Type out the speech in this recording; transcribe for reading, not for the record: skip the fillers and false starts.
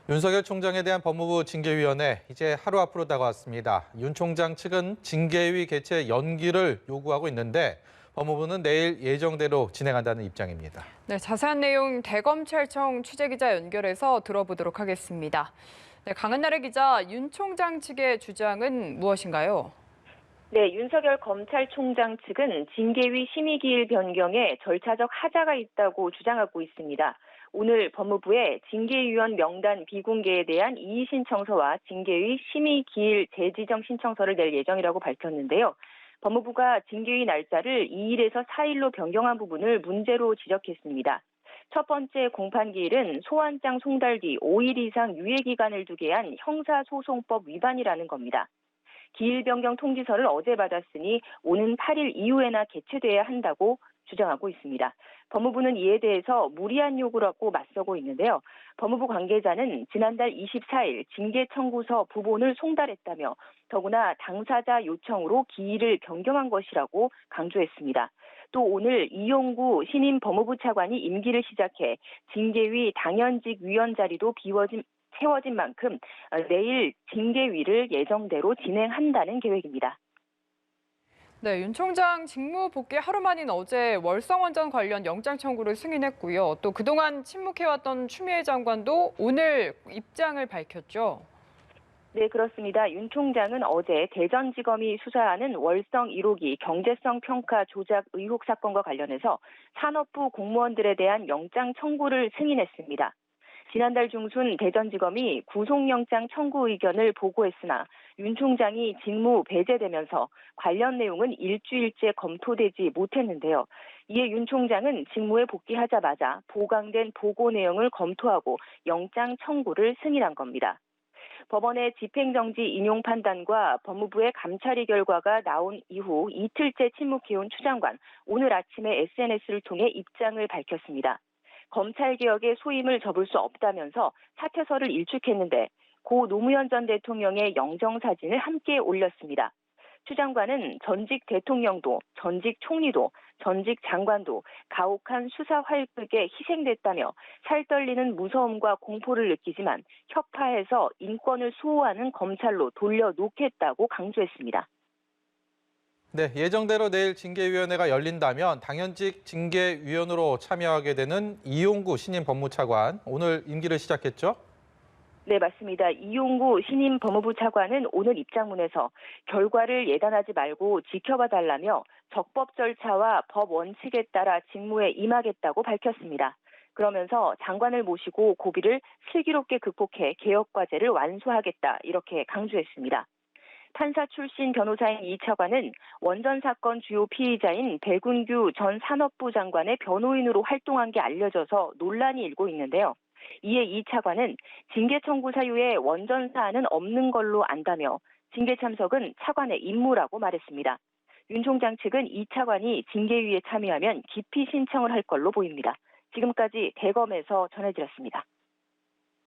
윤석열 총장에 대한 법무부 징계위원회 이제 하루 앞으로 다가왔습니다. 윤 총장 측은 징계위 개최 연기를 요구하고 있는데 법무부는 내일 예정대로 진행한다는 입장입니다. 네, 자세한 내용 대검찰청 취재기자 연결해서 들어보도록 하겠습니다. 네, 강은나래 기자, 윤 총장 측의 주장은 무엇인가요? 네, 윤석열 검찰총장 측은 징계위 심의기일 변경에 절차적 하자가 있다고 주장하고 있습니다. 오늘 법무부에 징계위원 명단 비공개에 대한 이의 신청서와 징계위 심의기일 재지정 신청서를 낼 예정이라고 밝혔는데요. 법무부가 징계위 날짜를 2일에서 4일로 변경한 부분을 문제로 지적했습니다. 첫 번째 공판기일은 소환장 송달 뒤 5일 이상 유예기간을 두게 한 형사소송법 위반이라는 겁니다. 기일 변경 통지서를 어제 받았으니 오는 8일 이후에나 개최돼야 한다고 주장하고 있습니다. 법무부는 이에 대해서 무리한 요구라고 맞서고 있는데요. 법무부 관계자는 지난달 24일 징계 청구서 부본을 송달했다며 더구나 당사자 요청으로 기일을 변경한 것이라고 강조했습니다. 또 오늘 이용구 신임 법무부 차관이 임기를 시작해 징계위 당연직 위원 자리도 채워진 만큼 내일 징계위를 예정대로 진행한다는 계획입니다. 네, 윤 총장 직무 복귀 하루 만인 어제 월성원전 관련 영장 청구를 승인했고요. 또 그동안 침묵해왔던 추미애 장관도 오늘 입장을 밝혔죠. 네, 그렇습니다. 윤 총장은 어제 대전지검이 수사하는 월성 1호기 경제성 평가 조작 의혹 사건과 관련해서 산업부 공무원들에 대한 영장 청구를 승인했습니다. 지난달 중순 대전지검이 구속영장 청구 의견을 보고했으나 윤 총장이 직무 배제되면서 관련 내용은 일주일째 검토되지 못했는데요. 이에 윤 총장은 직무에 복귀하자마자 보강된 보고 내용을 검토하고 영장 청구를 승인한 겁니다. 법원의 집행정지 인용 판단과 법무부의 감찰의 결과가 나온 이후 이틀째 침묵해온 추 장관, 오늘 아침에 SNS를 통해 입장을 밝혔습니다. 검찰개혁의 소임을 접을 수 없다면서 사퇴서를 일축했는데 고 노무현 전 대통령의 영정사진을 함께 올렸습니다. 추 장관은 전직 대통령도, 전직 총리도, 전직 장관도 가혹한 수사 활극에 희생됐다며 살떨리는 무서움과 공포를 느끼지만 혁파해서 인권을 수호하는 검찰로 돌려놓겠다고 강조했습니다. 네, 예정대로 내일 징계위원회가 열린다면 당연직 징계위원으로 참여하게 되는 이용구 신임 법무차관, 오늘 임기를 시작했죠? 네, 맞습니다. 이용구 신임 법무부 차관은 오늘 입장문에서 결과를 예단하지 말고 지켜봐 달라며 적법 절차와 법 원칙에 따라 직무에 임하겠다고 밝혔습니다. 그러면서 장관을 모시고 고비를 슬기롭게 극복해 개혁 과제를 완수하겠다 이렇게 강조했습니다. 판사 출신 변호사인 이 차관은 원전 사건 주요 피의자인 백운규 전 산업부 장관의 변호인으로 활동한 게 알려져서 논란이 일고 있는데요. 이에 이 차관은 징계 청구 사유에 원전 사안은 없는 걸로 안다며 징계 참석은 차관의 임무라고 말했습니다. 윤 총장 측은 이 차관이 징계위에 참여하면 기피 신청을 할 걸로 보입니다. 지금까지 대검에서 전해드렸습니다.